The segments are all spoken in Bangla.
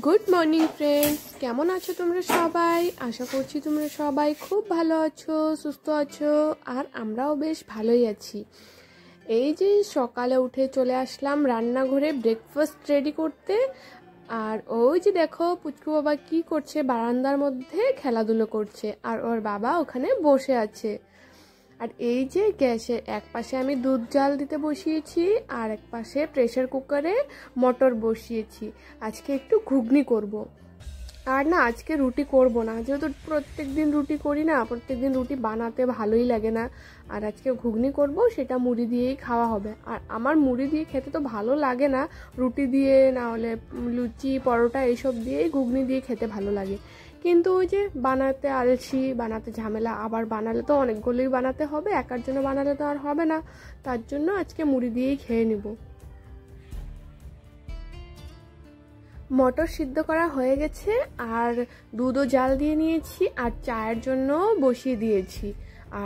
গুড মর্নিং ফ্রেন্ডস, কেমন আছো তোমরা সবাই? আশা করছি তোমরা সবাই খুব ভালো আছো, সুস্থ আছো, আর আমরাও বেশ ভালোই আছি। এই যে সকালে উঠে চলে আসলাম রান্নাঘরে ব্রেকফাস্ট রেডি করতে। আর ওই যে দেখো পুচকু বাবা কি করছে, বারান্দার মধ্যে খেলাধুলো করছে, আর ওর বাবা ওখানে বসে আছে। আর এই যে গ্যাসের এক পাশে আমি দুধ জাল দিতে বসিয়েছি, আর এক পাশে প্রেসার কুকারে মটর বসিয়েছি। আজকে একটু ঘুগনি করব। আর না, আজকে রুটি করব না, যেহেতু প্রত্যেক দিন রুটি করি না, প্রত্যেক দিন রুটি বানাতে ভালোই লাগে না। আর আজকে ঘুগনি করব, সেটা মুড়ি দিয়েই খাওয়া হবে। আর আমার মুড়ি দিয়ে খেতে তো ভালো লাগে না, রুটি দিয়ে না হলে লুচি পরোটা এইসব দিয়েই ঘুগনি দিয়ে খেতে ভালো লাগে। কিন্তু ওই যে বানাতে আলসি, বানাতে ঝামেলা, আবার বানালে তো অনেকগুলোই বানাতে হবে, একার জন্য বানালে তো আর হবে না। তার জন্য আজকে মুড়ি দিয়েই খেয়ে নিব। মটর সিদ্ধ করা হয়ে গেছে, আর দুধও জাল দিয়ে নিয়েছি, আর চায়ের জন্য বসিয়ে দিয়েছি।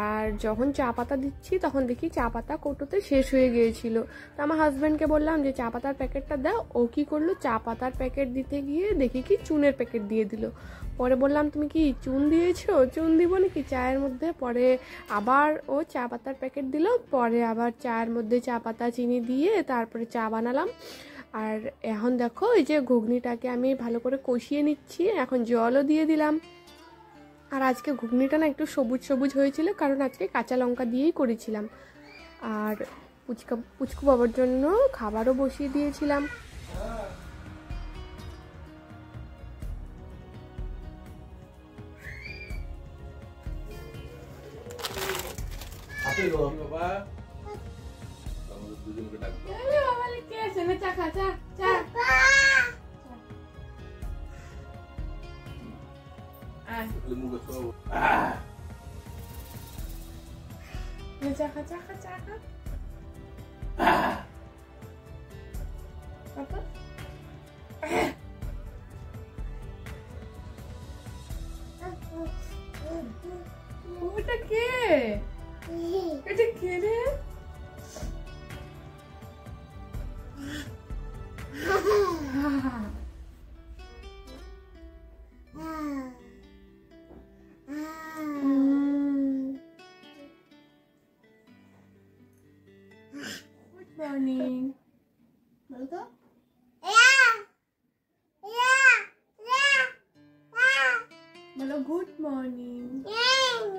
আর যখন চা পাতা দিচ্ছি তখন দেখি চা পাতা কৌটোতে শেষ হয়ে গিয়েছিল। তো আমার হাজব্যান্ডকে বললাম যে চা পাতার প্যাকেটটা দাও। ও কি করলো, চা পাতার প্যাকেট দিতে গিয়ে দেখি কি চুনের প্যাকেট দিয়ে দিল। পরে বললাম তুমি কি চুন দিয়েছো, চুন দিব নাকি চায়ের মধ্যে? পরে আবার ও চা পাতার প্যাকেট দিল, পরে আবার চায়ের মধ্যে চা পাতা চিনি দিয়ে তারপরে চা বানালাম। আর এখন দেখো এই যে ঘুগনিটাকে আমি ভালো করে কষিয়ে নিচ্ছি, এখন জলও দিয়ে দিলাম। আর আজকে ঘুগনিটা না একটু সবুজ সবুজ হয়েছিল, কারণ আজকে কাঁচা লঙ্কা দিয়েই করেছিলাম। আর পুচকু বাবার জন্য খাবারও বসিয়ে দিয়েছিলাম। ওটা কে? এটা কে রে? গুড মর্নিং বলো তো। বলো গুড মর্নিং।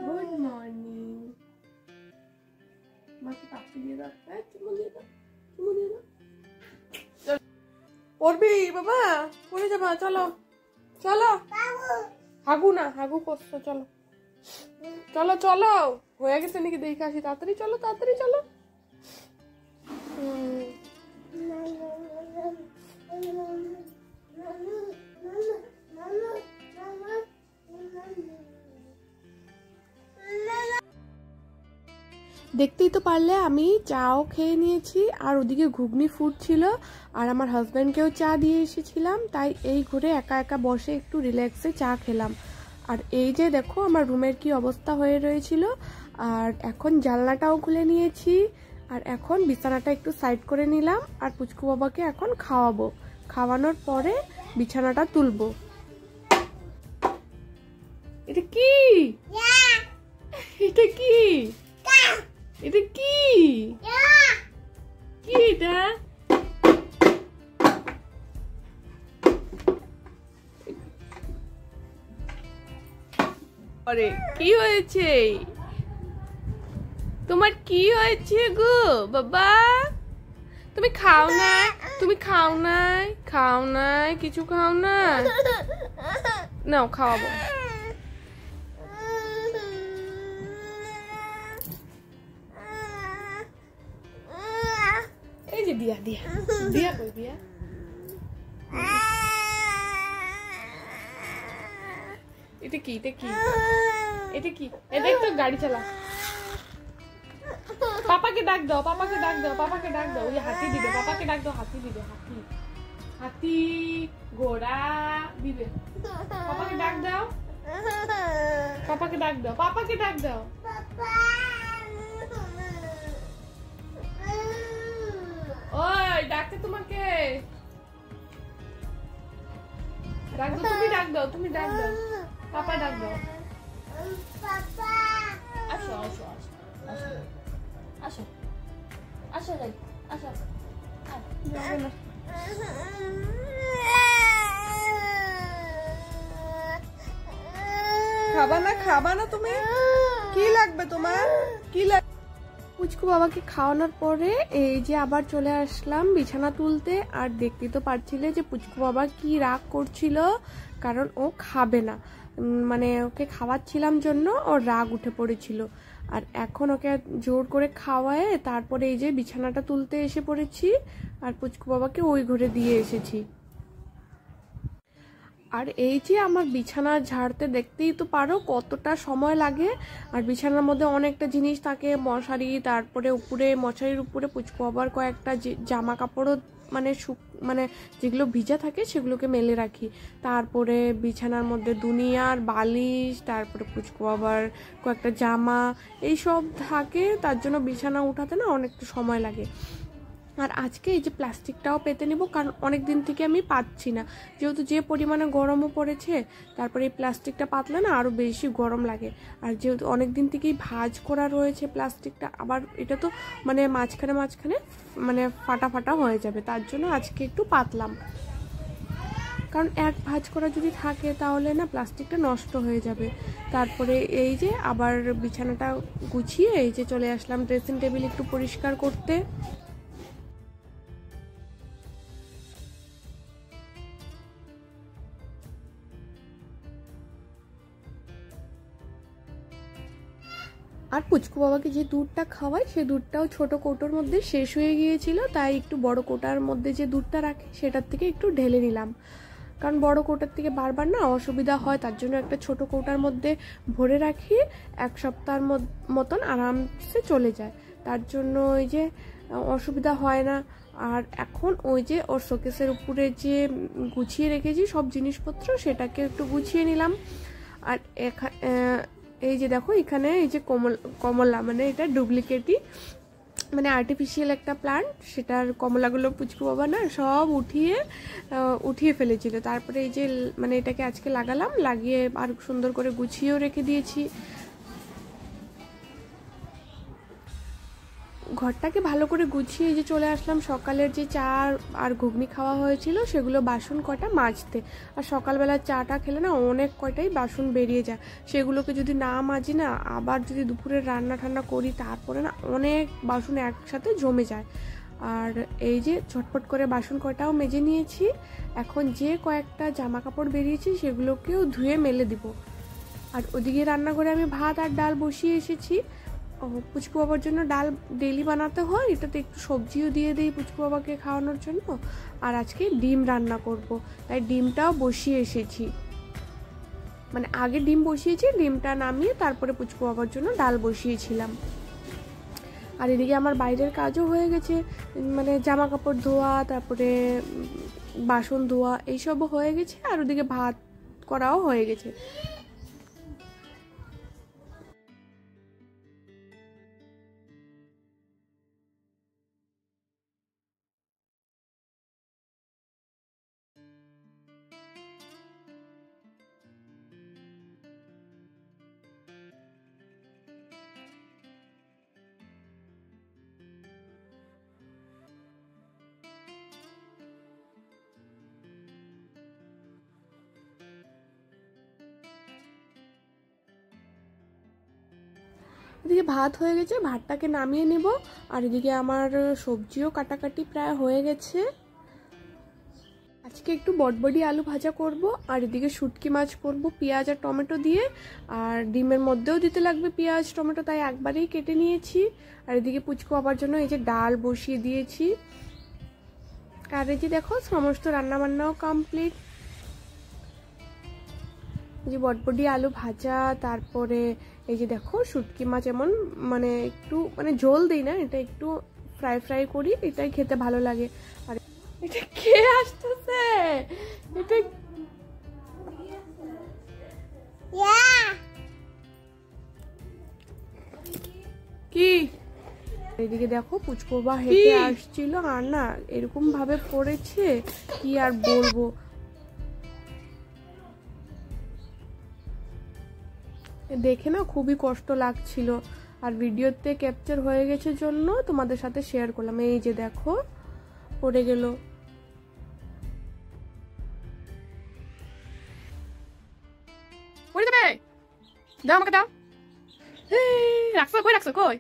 Good morning. মাকে পাপ্পি দিয়ে দাও, চুমু দিয়ে দাও, চুমু দিয়ে দাও। পড়বি বাবা, পড়ে যাবা, চলো চলো। হাগু না, হাগু করছো, চলো চলো চলো। হয়ে গেছে নাকি দেখে আসি, তাড়াতাড়ি চলো, তাড়াতাড়ি চলো। দেখতেই তো পারলে আমি চাও খেয়ে নিয়েছি, আর ওদিকে ঘুগনি ফুটছিল, আর আমার হাজব্যান্ডকেও চা দিয়ে এসেছিলাম। তাই এই ঘরে একা একা বসে একটু রিল্যাক্সে চা খেলাম। আর এই যে দেখো আমার রুমের কি অবস্থা হয়ে রয়েছিল। আর এখন জানলাটাও খুলে নিয়েছি, আর এখন বিছানাটা একটু সাইড করে নিলাম, আর পুচকু বাবাকে এখন খাওয়াবো। খাওয়ানোর পরে বিছানাটা তুলবো। এটা কি? এটা কি? এটা কি? কি এটা? আরে কি হয়েছে তোমার? কি হয়েছে গো বাবা? তুমি খাও না? তুমি খাও নাই? খাও নাই? কিছু খাও না? নাও খাওয়াবো। এই যে দিয়া দিয়া দিয়া কই দিয়া? এটা কি? এটা কি? এটা কি? এটা তো গাড়ি চালা। পাপাকে ডাক দাও, পাপাকে ডাক দাও, পাপাকে ডাক দাও। ওই হাতি দিবে, পাপাকে ডাক দাও, হাতি দিবে। হাতি হাতি ঘোড়া দিবে। পাপাকে ডাক দাও, পাপাকে ডাক দাও, পাপাকে ডাক দাও। ওই ডাকতে তোমাকে। ডাক দাও, তুমি ডাক দাও, তুমি ডাক দাও, পাপা ডাক দাও। আসো আসো আসো আসো আসো যাই আসো। যাবে না। খাবা না তুমি? কি লাগবে তোমার? কি লাগবে? পুচকু বাবাকে খাওয়ানোর পরে এই যে আবার চলে আসলাম বিছানা তুলতে। আর দেখতেই তো পারছিলে যে পুচকু বাবা কি রাগ করছিল, কারণ ও খাবে না। মানে ওকে খাওয়াচ্ছিলাম জন্য ওর রাগ উঠে পড়েছিল। আর এখন ওকে জোর করে খাওয়ায় তারপরে এই যে বিছানাটা তুলতে এসে পড়েছি আর পুচকু বাবাকে ওই ঘরে দিয়ে এসেছি। আর এই যে আমার বিছানা ঝাড়তে দেখতেই তো পারো কতটা সময় লাগে। আর বিছানার মধ্যে অনেকটা জিনিস থাকে, মশারি, তারপরে উপরে মশারির উপরে পুচকু আবার কয়েকটা জামা কাপড়ও মানে যেগুলো ভিজা থাকে সেগুলোকে মেলে রাখি। তারপরে বিছানার মধ্যে দুনিয়ার বালিশ, তারপরে পুচকু আবার কয়েকটা জামা এইসব থাকে, তার জন্য বিছানা উঠাতে না অনেকটা সময় লাগে। আর আজকে এই যে প্লাস্টিকটাও পেতে নেব, কারণ অনেক দিন থেকে আমি পাচ্ছি না, যেহেতু যে পরিমাণে গরমও পড়েছে। তারপরে এই প্লাস্টিকটা পাতলে না আরও বেশি গরম লাগে। আর যেহেতু অনেক দিন থেকেই ভাঁজ করা রয়েছে প্লাস্টিকটা, আবার এটা তো মানে মাঝখানে মানে ফাটা ফাটা হয়ে যাবে, তার জন্য আজকে একটু পাতলাম। কারণ এক ভাঁজ করা যদি থাকে তাহলে না প্লাস্টিকটা নষ্ট হয়ে যাবে। তারপরে এই যে আবার বিছানাটা গুছিয়ে এই যে চলে আসলাম ড্রেসিং টেবিল একটু পরিষ্কার করতে। আর পুচকু বাবাকে যে দুধটা খাওয়াই সেই দুধটাও ছোট কৌটোর মধ্যে শেষ হয়ে গিয়েছিল, তাই একটু বড় কৌটার মধ্যে যে দুধটা রাখে সেটার থেকে একটু ঢেলে নিলাম। কারণ বড় কৌটার থেকে বারবার না অসুবিধা হয়, তার জন্য একটা ছোট কৌটার মধ্যে ভরে রাখি, 1 সপ্তাহের মতন আরামসে চলে যায়, তার জন্য ওই যে অসুবিধা হয় না। আর এখন ওই যে ওর শোকেসের উপরে যে গুছিয়ে রেখেছি সব জিনিসপত্র সেটাকে একটু গুছিয়ে নিলাম। আর এই যে দেখো এখানে এই যে কমলা মানে এটা ডুপ্লিকেটই, মানে আর্টিফিশিয়াল একটা প্লান্ট, সেটার কমলাগুলো পুচকু বাবা না সব উঠিয়ে ফেলেছিল। তারপরে এই যে মানে এটাকে আজকে লাগালাম, লাগিয়ে আর সুন্দর করে গুছিয়েও রেখে দিয়েছি। ঘরটাকে ভালো করে গুছিয়ে এই যে চলে আসলাম সকালের যে চা আর ঘুগনি খাওয়া হয়েছিল সেগুলো বাসন কটা মাজতে। আর সকালবেলা চাটা খেলে না অনেক কয়টাই বাসন বেরিয়ে যায়, সেগুলোকে যদি না মাজি না আবার যদি দুপুরের রান্না ঠান্না করি তারপরে না অনেক বাসন একসাথে জমে যায়। আর এই যে ঝটপট করে বাসন কটাও মেজে নিয়েছি। এখন যে কয়েকটা জামা কাপড় বেরিয়েছে সেগুলোকেও ধুয়ে মেলে দিব। আর ওদিকে রান্নাঘরে আমি ভাত আর ডাল বসিয়ে এসেছি। পুচকু বাবার জন্য ডাল ডেলি বানাতে হয়, এটাতে একটু সবজিও দিয়ে দিই পুচকু বাবাকে খাওয়ানোর জন্য। আর আজকে ডিম রান্না করব, তাই ডিমটাও বসিয়ে এসেছি। মানে আগে ডিম বসিয়েছি, ডিমটা নামিয়ে তারপরে পুচকু বাবার জন্য ডাল বসিয়েছিলাম। আর এদিকে আমার বাইরের কাজও হয়ে গেছে, মানে জামা কাপড় ধোয়া, তারপরে বাসন ধোয়া এইসবও হয়ে গেছে। আর ওদিকে ভাত করাও হয়ে গেছে। এদিকে ভাত হয়ে গেছে, ভাতটাকে নামিয়ে নেব। আর এদিকে আমার সবজিও কাটাকাটি প্রায় হয়ে গেছে। আজকে একটু বটবডি আলু ভাজা করব, আর এদিকে শুটকি মাছ করব পেঁয়াজ আর টমেটো দিয়ে। আর ডিমের মধ্যেও দিতে লাগবে পেঁয়াজ টমেটো, তাই একবারেই কেটে নিয়েছি। আর এদিকে পুচকু বাবার জন্য এই যে ডাল বসিয়ে দিয়েছি। আর এই যে দেখো সমস্ত রান্নাবান্নাও কমপ্লিট। যে বটবডি আলু ভাজা, তারপরে এই যে দেখো শুটকি মাছ, এমন মানে একটু মানে ঝোল দিই না, এটা একটু ফ্রাই করি, এটাই খেতে ভালো লাগে। আর এটা কে আসতেছে? এটা কি? এদিকে দেখো পুচকু বাবা হেঁটে আসছিল, আর না এরকম ভাবে পড়েছে কি আর বলবো। দেখে না খুবই কষ্ট লাগছিল, আর ভিডিওতে ক্যাপচার হয়ে গেছে জন্য তোমাদের সাথে শেয়ার করলাম। এই যে দেখো পড়ে গেল। পড়ে যাবে, দাও আমাকে দাও। রাখছো কই, রাখছো কই?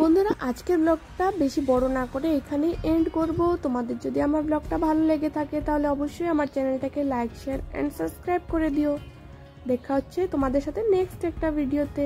বন্ধুরা, আজকের ব্লগটা বেশি বড় না করে এখানে এন্ড করব। তোমাদের যদি আমার ব্লগটা ভালো লেগে থাকে তাহলে অবশ্যই আমার চ্যানেলটাকে লাইক, শেয়ার এন্ড সাবস্ক্রাইব করে দিও। দেখা হচ্ছে তোমাদের সাথে নেক্সট একটা ভিডিওতে।